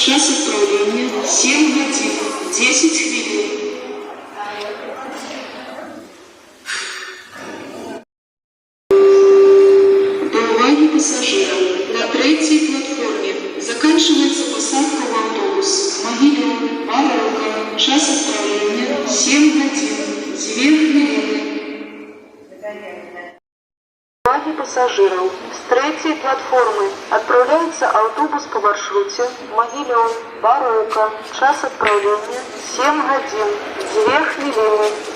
Час отправления 7 годин 10 хвилин. До уваги пассажиров. На третьей платформе заканчивается посадка в автобус Могилев, Воронка. Час отправления 7 годин 2 хвилины. Уваги пассажиров. С третьей платформы отправляется автобус по маршруте Могилев, Воронка. Час отправления 7 годин 2 хвилины.